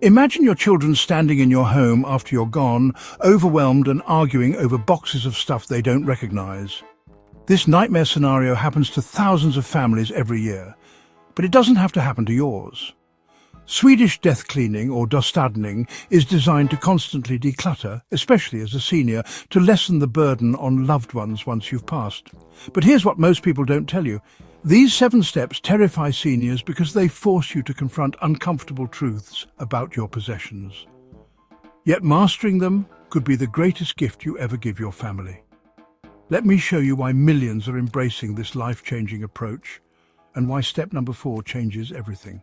Imagine your children standing in your home after you're gone, overwhelmed and arguing over boxes of stuff they don't recognize. This nightmare scenario happens to thousands of families every year, but it doesn't have to happen to yours. Swedish death cleaning, or Downsizing, is designed to constantly declutter, especially as a senior, to lessen the burden on loved ones once you've passed. But here's what most people don't tell you. These 7 steps terrify seniors because they force you to confront uncomfortable truths about your possessions. Yet mastering them could be the greatest gift you ever give your family. Let me show you why millions are embracing this life-changing approach and why step number 4 changes everything.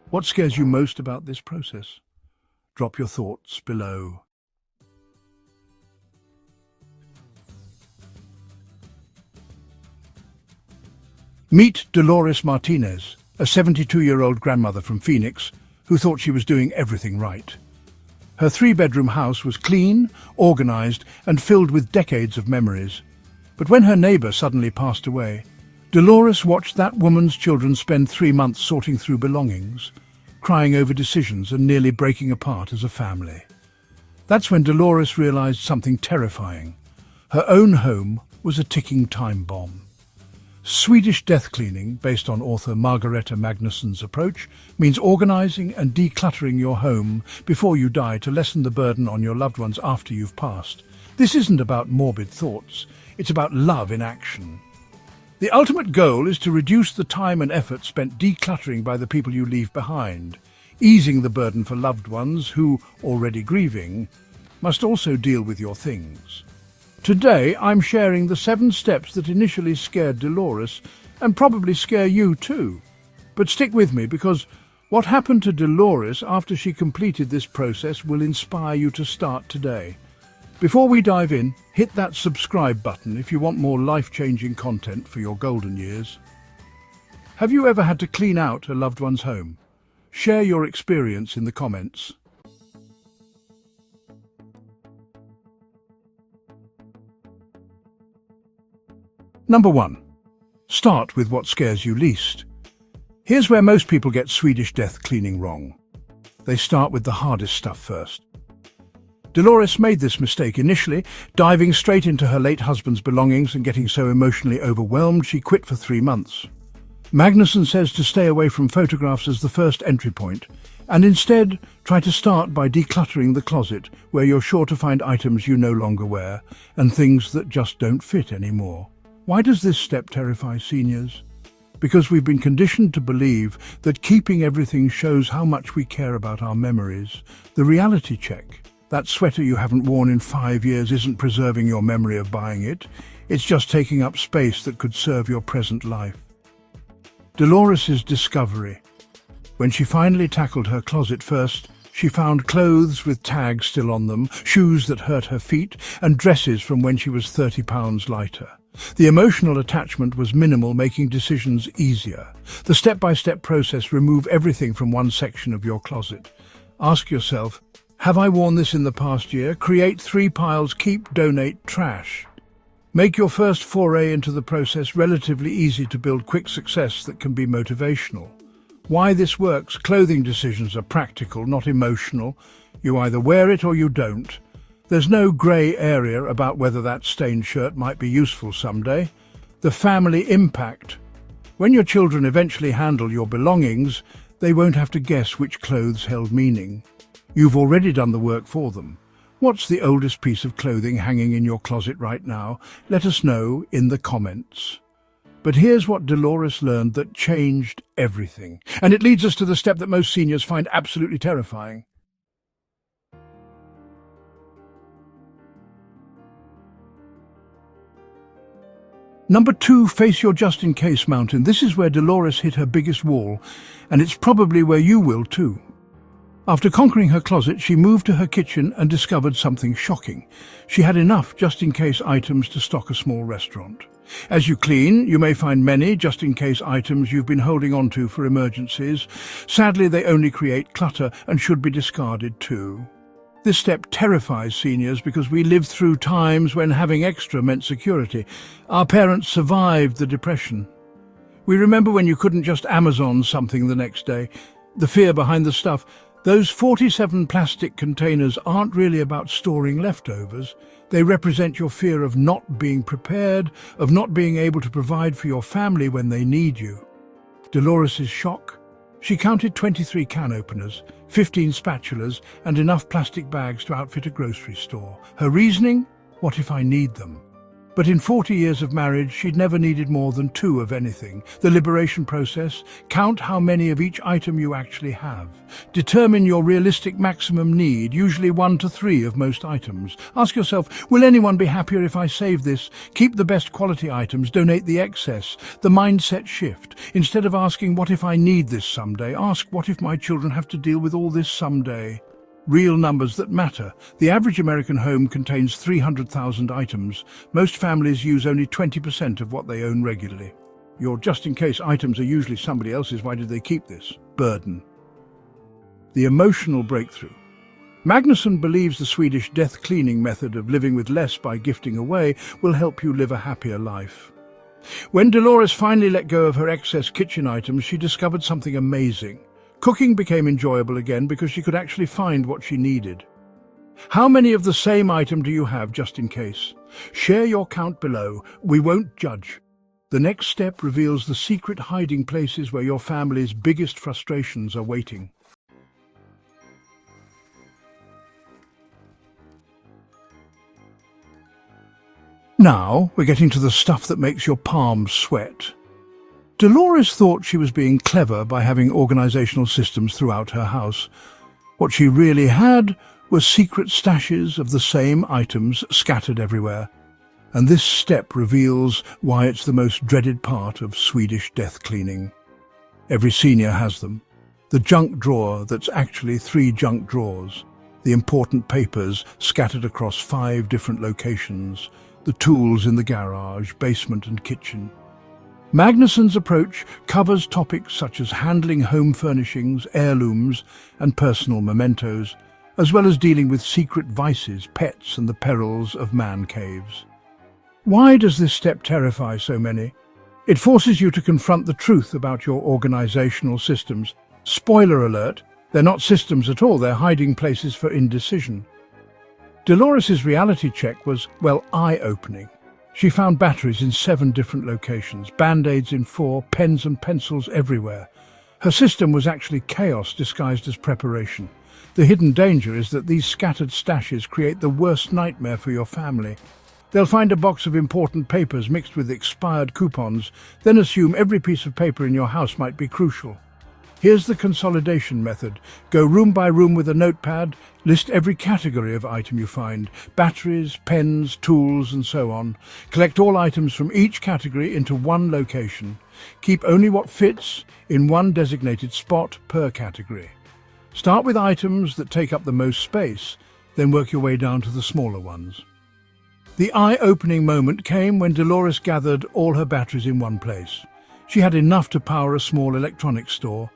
What scares you most about this process? Drop your thoughts below. Meet Dolores Martinez, a 72-year-old grandmother from Phoenix who thought she was doing everything right. Her 3-bedroom house was clean, organized, and filled with decades of memories. But when her neighbor suddenly passed away, Dolores watched that woman's children spend 3 months sorting through belongings, crying over decisions and nearly breaking apart as a family. That's when Dolores realized something terrifying. Her own home was a ticking time bomb. Swedish death cleaning, based on author Margareta Magnusson's approach, means organizing and decluttering your home before you die to lessen the burden on your loved ones after you've passed. This isn't about morbid thoughts, it's about love in action. The ultimate goal is to reduce the time and effort spent decluttering by the people you leave behind, easing the burden for loved ones who, already grieving, must also deal with your things. Today, I'm sharing the 7 steps that initially scared Dolores and probably scare you too. But stick with me, because what happened to Dolores after she completed this process will inspire you to start today. Before we dive in, hit that subscribe button if you want more life-changing content for your golden years. Have you ever had to clean out a loved one's home? Share your experience in the comments. Number 1. Start with what scares you least. Here's where most people get Swedish death cleaning wrong. They start with the hardest stuff first. Dolores made this mistake initially, diving straight into her late husband's belongings and getting so emotionally overwhelmed she quit for 3 months. Magnusson says to stay away from photographs as the first entry point, and instead try to start by decluttering the closet, where you're sure to find items you no longer wear and things that just don't fit anymore. Why does this step terrify seniors? Because we've been conditioned to believe that keeping everything shows how much we care about our memories. The reality check. That sweater you haven't worn in 5 years isn't preserving your memory of buying it. It's just taking up space that could serve your present life. Dolores' discovery. When she finally tackled her closet first, she found clothes with tags still on them, shoes that hurt her feet, and dresses from when she was 30 pounds lighter. The emotional attachment was minimal, making decisions easier. The step-by-step process removed everything from one section of your closet. Ask yourself, have I worn this in the past year? Create 3 piles, keep, donate, trash. Make your first foray into the process relatively easy to build quick success that can be motivational. Why this works? Clothing decisions are practical, not emotional. You either wear it or you don't. There's no grey area about whether that stained shirt might be useful someday. The family impact. When your children eventually handle your belongings, they won't have to guess which clothes held meaning. You've already done the work for them. What's the oldest piece of clothing hanging in your closet right now? Let us know in the comments. But here's what Dolores learned that changed everything. And it leads us to the step that most seniors find absolutely terrifying. Number 2, face your just-in-case mountain. This is where Dolores hit her biggest wall, and it's probably where you will too. After conquering her closet, she moved to her kitchen and discovered something shocking. She had enough just-in-case items to stock a small restaurant. As you clean, you may find many just-in-case items you've been holding on to for emergencies. Sadly, they only create clutter and should be discarded too. This step terrifies seniors because we lived through times when having extra meant security. Our parents survived the Depression. We remember when you couldn't just Amazon something the next day. The fear behind the stuff, Those 47 plastic containers aren't really about storing leftovers. They represent your fear of not being prepared, of not being able to provide for your family when they need you. Dolores's shock? She counted 23 can openers, 15 spatulas, and enough plastic bags to outfit a grocery store. Her reasoning? What if I need them? But in 40 years of marriage, she'd never needed more than 2 of anything. The liberation process: count how many of each item you actually have. Determine your realistic maximum need, usually 1 to 3 of most items. Ask yourself, will anyone be happier if I save this? Keep the best quality items, donate the excess. The mindset shift. Instead of asking, what if I need this someday? Ask, what if my children have to deal with all this someday? Real numbers that matter. The average American home contains 300,000 items. Most families use only 20% of what they own regularly. Your just-in-case items are usually somebody else's. Why did they keep this? Burden. The emotional breakthrough. Magnusson believes the Swedish death cleaning method of living with less by gifting away will help you live a happier life. When Dolores finally let go of her excess kitchen items, she discovered something amazing. Cooking became enjoyable again because she could actually find what she needed. How many of the same item do you have just in case? Share your count below. We won't judge. The next step reveals the secret hiding places where your family's biggest frustrations are waiting. Now we're getting to the stuff that makes your palms sweat. Dolores thought she was being clever by having organizational systems throughout her house. What she really had was secret stashes of the same items scattered everywhere. And this step reveals why it's the most dreaded part of Swedish death cleaning. Every senior has them. The junk drawer that's actually 3 junk drawers. The important papers scattered across 5 different locations. The tools in the garage, basement and kitchen. Magnusson's approach covers topics such as handling home furnishings, heirlooms, and personal mementos, as well as dealing with secret vices, pets, and the perils of man caves. Why does this step terrify so many? It forces you to confront the truth about your organizational systems. Spoiler alert, they're not systems at all, they're hiding places for indecision. Dolores's reality check was, well, eye-opening. She found batteries in 7 different locations, band-aids in 4, pens and pencils everywhere. Her system was actually chaos disguised as preparation. The hidden danger is that these scattered stashes create the worst nightmare for your family. They'll find a box of important papers mixed with expired coupons, then assume every piece of paper in your house might be crucial. Here's the consolidation method. Go room by room with a notepad, list every category of item you find, batteries, pens, tools, and so on. Collect all items from each category into one location. Keep only what fits in one designated spot per category. Start with items that take up the most space, then work your way down to the smaller ones. The eye-opening moment came when Dolores gathered all her batteries in one place. She had enough to power a small electronics store.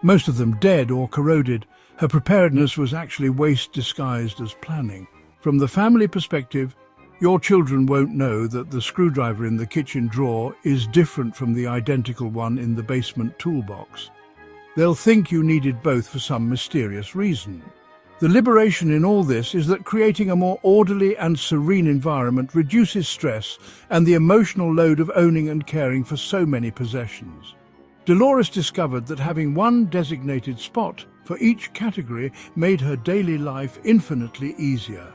Most of them dead or corroded. Her preparedness was actually waste disguised as planning. From the family perspective, your children won't know that the screwdriver in the kitchen drawer is different from the identical one in the basement toolbox. They'll think you needed both for some mysterious reason. The liberation in all this is that creating a more orderly and serene environment reduces stress and the emotional load of owning and caring for so many possessions. Dolores discovered that having one designated spot for each category made her daily life infinitely easier.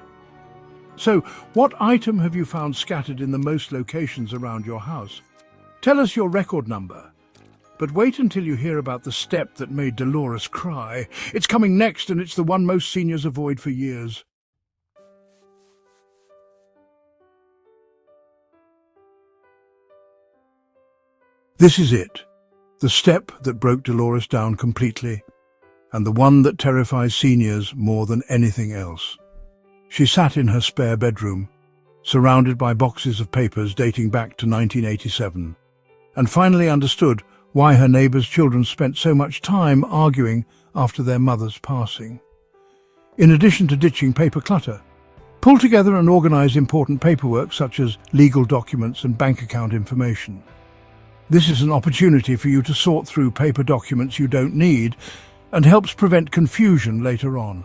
So, what item have you found scattered in the most locations around your house? Tell us your record number. But wait until you hear about the step that made Dolores cry. It's coming next, and it's the one most seniors avoid for years. This is it. The step that broke Dolores down completely, and the one that terrifies seniors more than anything else. She sat in her spare bedroom, surrounded by boxes of papers dating back to 1987, and finally understood why her neighbor's children spent so much time arguing after their mother's passing. In addition to ditching paper clutter, pull together and organize important paperwork such as legal documents and bank account information. This is an opportunity for you to sort through paper documents you don't need and helps prevent confusion later on.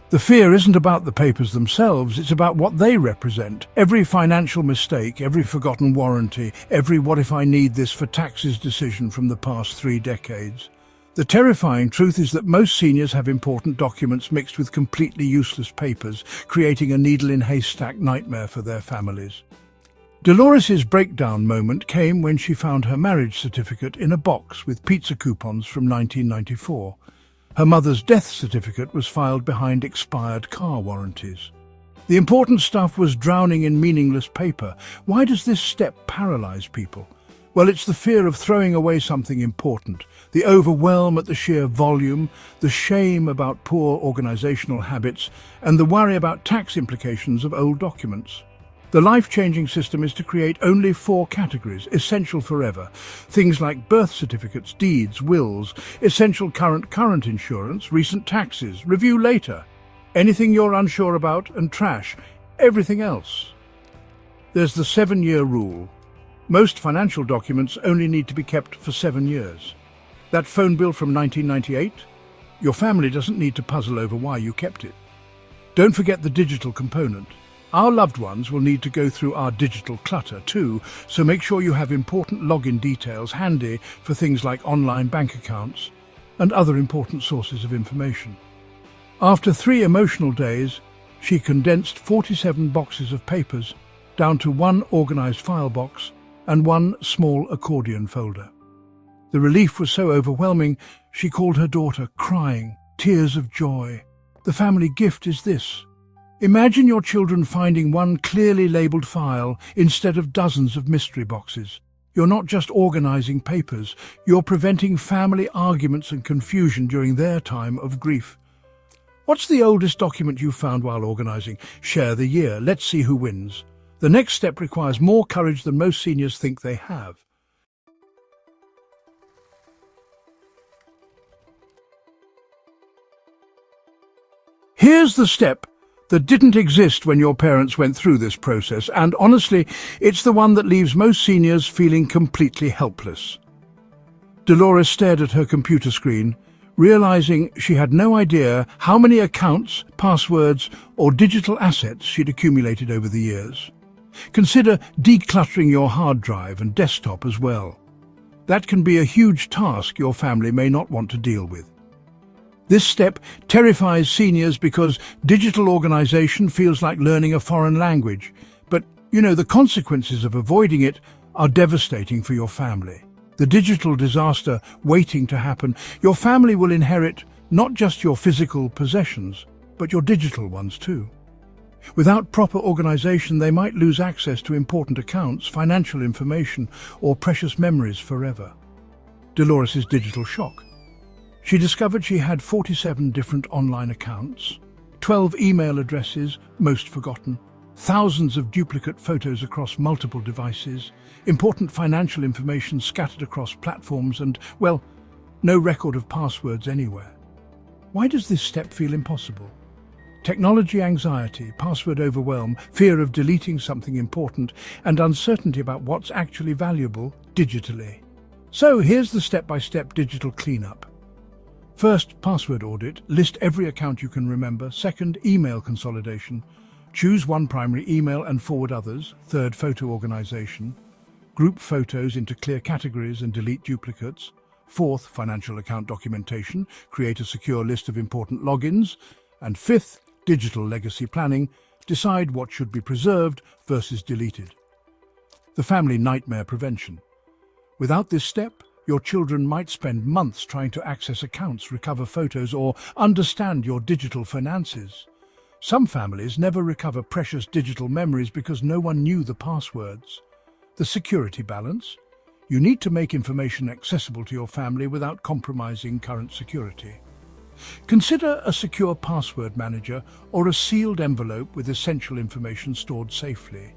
The fear isn't about the papers themselves, it's about what they represent. Every financial mistake, every forgotten warranty, every "what if I need this for taxes" decision from the past 3 decades. The terrifying truth is that most seniors have important documents mixed with completely useless papers, creating a needle-in-haystack nightmare for their families. Dolores's breakdown moment came when she found her marriage certificate in a box with pizza coupons from 1994. Her mother's death certificate was filed behind expired car warranties. The important stuff was drowning in meaningless paper. Why does this step paralyze people? Well, it's the fear of throwing away something important, the overwhelm at the sheer volume, the shame about poor organizational habits, and the worry about tax implications of old documents. The life-changing system is to create only 4 categories, essential forever. Things like birth certificates, deeds, wills, essential current insurance, recent taxes, review later. Anything you're unsure about, and trash. Everything else. There's the 7-year rule. Most financial documents only need to be kept for 7 years. That phone bill from 1998? Your family doesn't need to puzzle over why you kept it. Don't forget the digital component. Our loved ones will need to go through our digital clutter too, so make sure you have important login details handy for things like online bank accounts and other important sources of information. After 3 emotional days, she condensed 47 boxes of papers down to 1 organized file box and 1 small accordion folder. The relief was so overwhelming, she called her daughter, crying, tears of joy. The family gift is this. Imagine your children finding 1 clearly labeled file instead of dozens of mystery boxes. You're not just organizing papers, you're preventing family arguments and confusion during their time of grief. What's the oldest document you found while organizing? Share the year. Let's see who wins. The next step requires more courage than most seniors think they have. Here's the step that didn't exist when your parents went through this process, and honestly, it's the one that leaves most seniors feeling completely helpless. Dolores stared at her computer screen, realizing she had no idea how many accounts, passwords, or digital assets she'd accumulated over the years. Consider decluttering your hard drive and desktop as well. That can be a huge task your family may not want to deal with. This step terrifies seniors because digital organization feels like learning a foreign language. But, the consequences of avoiding it are devastating for your family. The digital disaster waiting to happen, your family will inherit not just your physical possessions, but your digital ones too. Without proper organization, they might lose access to important accounts, financial information, or precious memories forever. Dolores's digital shock. She discovered she had 47 different online accounts, 12 email addresses, most forgotten, thousands of duplicate photos across multiple devices, important financial information scattered across platforms, and, no record of passwords anywhere. Why does this step feel impossible? Technology anxiety, password overwhelm, fear of deleting something important, and uncertainty about what's actually valuable digitally. So here's the step-by-step digital cleanup. First, password audit. List every account you can remember. Second, email consolidation. Choose 1 primary email and forward others. Third, photo organization. Group photos into clear categories and delete duplicates. Fourth, financial account documentation. Create a secure list of important logins. And fifth, digital legacy planning. Decide what should be preserved versus deleted. The family nightmare prevention. Without this step, your children might spend months trying to access accounts, recover photos, or understand your digital finances. Some families never recover precious digital memories because no one knew the passwords. The security balance. You need to make information accessible to your family without compromising current security. Consider a secure password manager or a sealed envelope with essential information stored safely.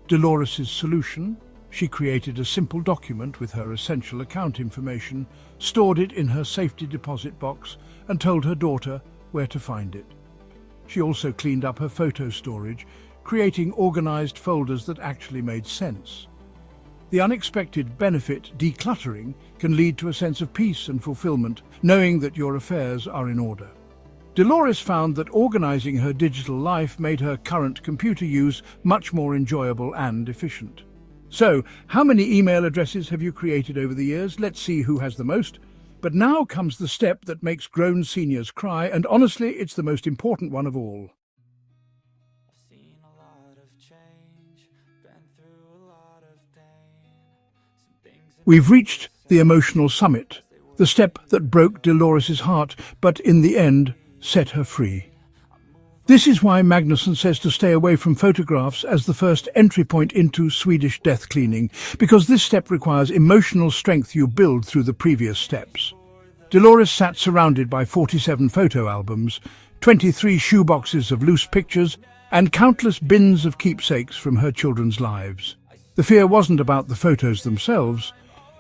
Dolores's solution. She created a simple document with her essential account information, stored it in her safety deposit box, and told her daughter where to find it. She also cleaned up her photo storage, creating organized folders that actually made sense. The unexpected benefit, decluttering, can lead to a sense of peace and fulfillment, knowing that your affairs are in order. Dolores found that organizing her digital life made her current computer use much more enjoyable and efficient. So, how many email addresses have you created over the years? Let's see who has the most. But now comes the step that makes grown seniors cry, and honestly, it's the most important one of all. We've reached the emotional summit, the step that broke Dolores's heart, but in the end, set her free. This is why Magnusson says to stay away from photographs as the first entry point into Swedish death cleaning, because this step requires emotional strength you build through the previous steps. Dolores sat surrounded by 47 photo albums, 23 shoeboxes of loose pictures, and countless bins of keepsakes from her children's lives. The fear wasn't about the photos themselves,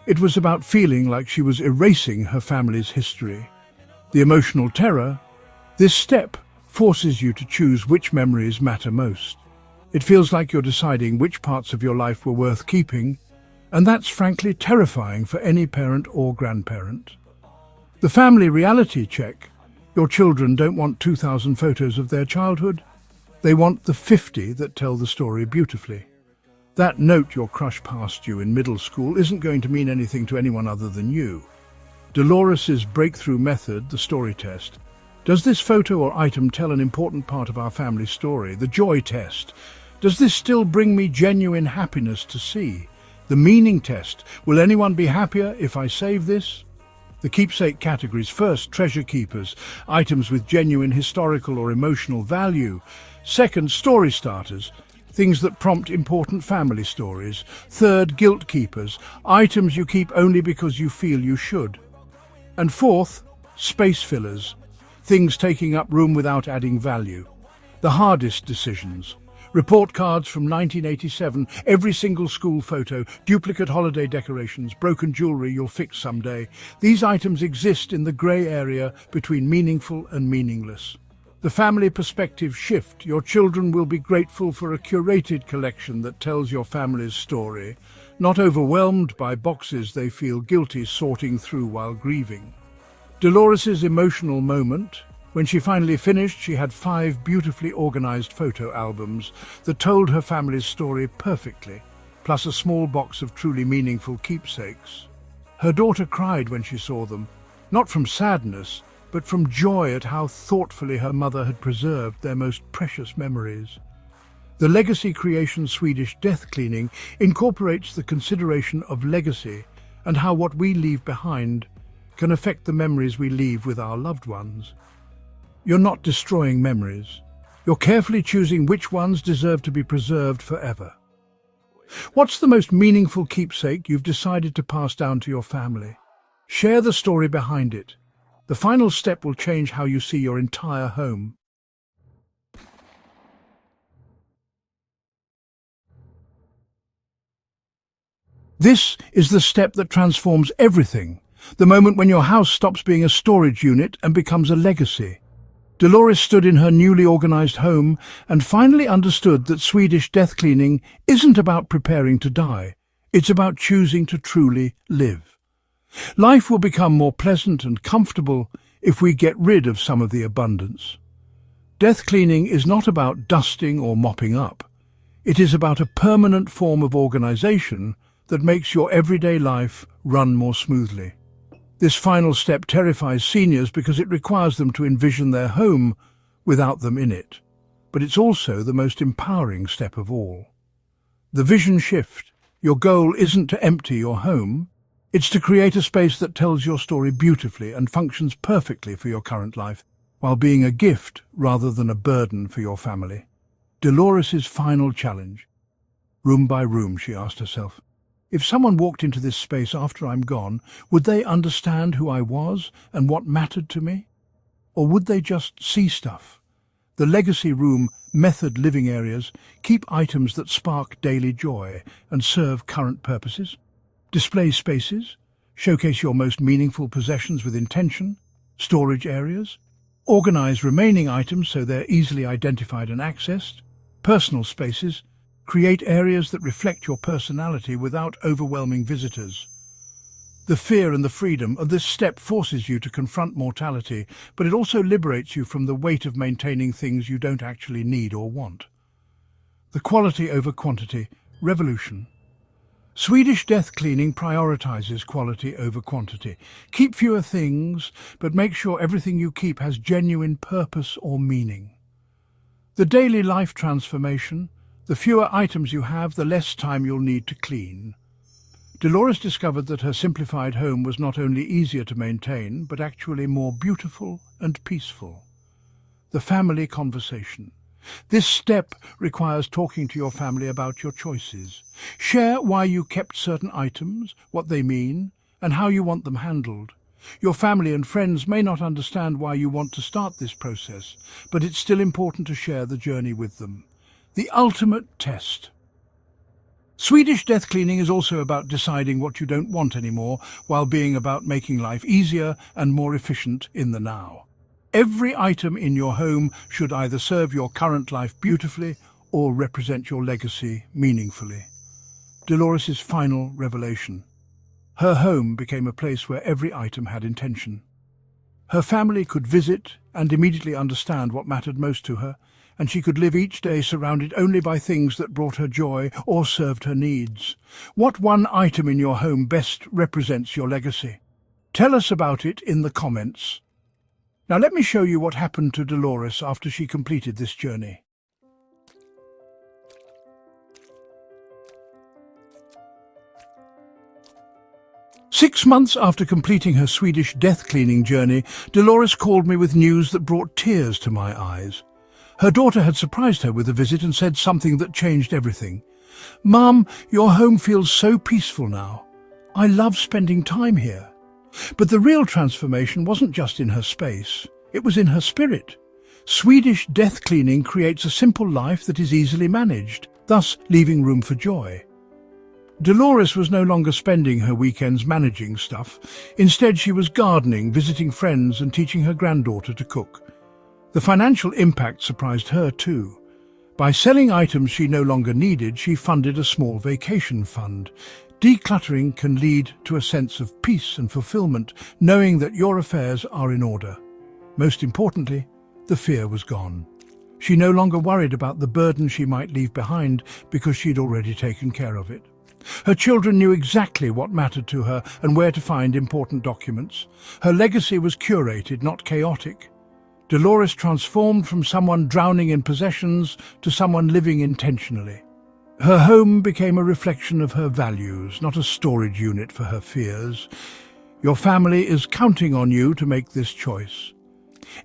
it was about feeling like she was erasing her family's history. The emotional terror, this step forces you to choose which memories matter most. It feels like you're deciding which parts of your life were worth keeping, and that's frankly terrifying for any parent or grandparent. The family reality check. Your children don't want 2,000 photos of their childhood. They want the 50 that tell the story beautifully. That note your crush passed you in middle school isn't going to mean anything to anyone other than you. Dolores's breakthrough method, the story test. Does this photo or item tell an important part of our family story? The joy test. Does this still bring me genuine happiness to see? The meaning test. Will anyone be happier if I save this? The keepsake categories. First, treasure keepers, items with genuine historical or emotional value. Second, story starters, things that prompt important family stories. Third, guilt keepers, items you keep only because you feel you should. And fourth, space fillers, things taking up room without adding value. The hardest decisions. Report cards from 1987, every single school photo, duplicate holiday decorations, broken jewelry you'll fix someday. These items exist in the grey area between meaningful and meaningless. The family perspective shift. Your children will be grateful for a curated collection that tells your family's story, not overwhelmed by boxes they feel guilty sorting through while grieving. Dolores's emotional moment. When she finally finished, she had 5 beautifully organized photo albums that told her family's story perfectly, plus a small box of truly meaningful keepsakes. Her daughter cried when she saw them, not from sadness, but from joy at how thoughtfully her mother had preserved their most precious memories. The legacy creation Swedish death cleaning incorporates the consideration of legacy and how what we leave behind can affect the memories we leave with our loved ones. You're not destroying memories. You're carefully choosing which ones deserve to be preserved forever. What's the most meaningful keepsake you've decided to pass down to your family? Share the story behind it. The final step will change how you see your entire home. This is the step that transforms everything. The moment when your house stops being a storage unit and becomes a legacy. Dolores stood in her newly organized home and finally understood that Swedish death cleaning isn't about preparing to die. It's about choosing to truly live. Life will become more pleasant and comfortable if we get rid of some of the abundance. Death cleaning is not about dusting or mopping up. It is about a permanent form of organization that makes your everyday life run more smoothly. This final step terrifies seniors because it requires them to envision their home without them in it. But it's also the most empowering step of all. The vision shift. Your goal isn't to empty your home. It's to create a space that tells your story beautifully and functions perfectly for your current life, while being a gift rather than a burden for your family. Dolores's final challenge. Room by room, she asked herself. If someone walked into this space after I'm gone, would they understand who I was and what mattered to me? Or would they just see stuff? The legacy room, method living areas, keep items that spark daily joy and serve current purposes. Display spaces, showcase your most meaningful possessions with intention. Storage areas, organize remaining items so they're easily identified and accessed. Personal spaces, Create areas that reflect your personality without overwhelming visitors. The fear and the freedom of this step forces you to confront mortality, but it also liberates you from the weight of maintaining things you don't actually need or want. The quality over quantity revolution. Swedish death cleaning prioritizes quality over quantity. Keep fewer things, but make sure everything you keep has genuine purpose or meaning. The daily life transformation. The fewer items you have, the less time you'll need to clean. Dolores discovered that her simplified home was not only easier to maintain, but actually more beautiful and peaceful. The family conversation. This step requires talking to your family about your choices. Share why you kept certain items, what they mean, and how you want them handled. Your family and friends may not understand why you want to start this process, but it's still important to share the journey with them. The ultimate test. Swedish death cleaning is also about deciding what you don't want anymore, while being about making life easier and more efficient in the now. Every item in your home should either serve your current life beautifully or represent your legacy meaningfully. Dolores' final revelation. Her home became a place where every item had intention. Her family could visit and immediately understand what mattered most to her, and she could live each day surrounded only by things that brought her joy or served her needs. What one item in your home best represents your legacy? Tell us about it in the comments. Now let me show you what happened to Dolores after she completed this journey. Six months after completing her Swedish death cleaning journey, Dolores called me with news that brought tears to my eyes. Her daughter had surprised her with a visit and said something that changed everything. "Mom, your home feels so peaceful now. I love spending time here." But the real transformation wasn't just in her space, it was in her spirit. Swedish death cleaning creates a simple life that is easily managed, thus leaving room for joy. Dolores was no longer spending her weekends managing stuff. Instead, she was gardening, visiting friends, and teaching her granddaughter to cook. The financial impact surprised her too. By selling items she no longer needed, she funded a small vacation fund. Decluttering can lead to a sense of peace and fulfillment, knowing that your affairs are in order. Most importantly, the fear was gone. She no longer worried about the burden she might leave behind because she'd already taken care of it. Her children knew exactly what mattered to her and where to find important documents. Her legacy was curated, not chaotic. Dolores transformed from someone drowning in possessions to someone living intentionally. Her home became a reflection of her values, not a storage unit for her fears. Your family is counting on you to make this choice.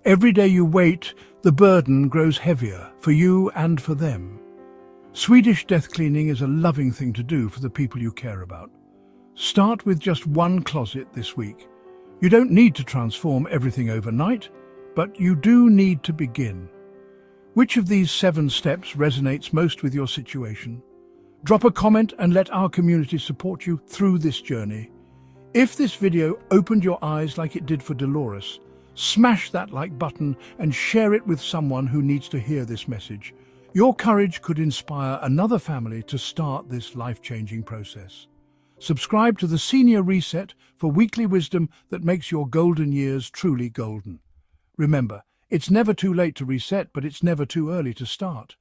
Every day you wait, the burden grows heavier for you and for them. Swedish death cleaning is a loving thing to do for the people you care about. Start with just one closet this week. You don't need to transform everything overnight, but you do need to begin. Which of these 7 steps resonates most with your situation? Drop a comment and let our community support you through this journey. If this video opened your eyes like it did for Dolores, smash that like button and share it with someone who needs to hear this message. Your courage could inspire another family to start this life-changing process. Subscribe to the Senior Reset for weekly wisdom that makes your golden years truly golden. Remember, it's never too late to reset, but it's never too early to start.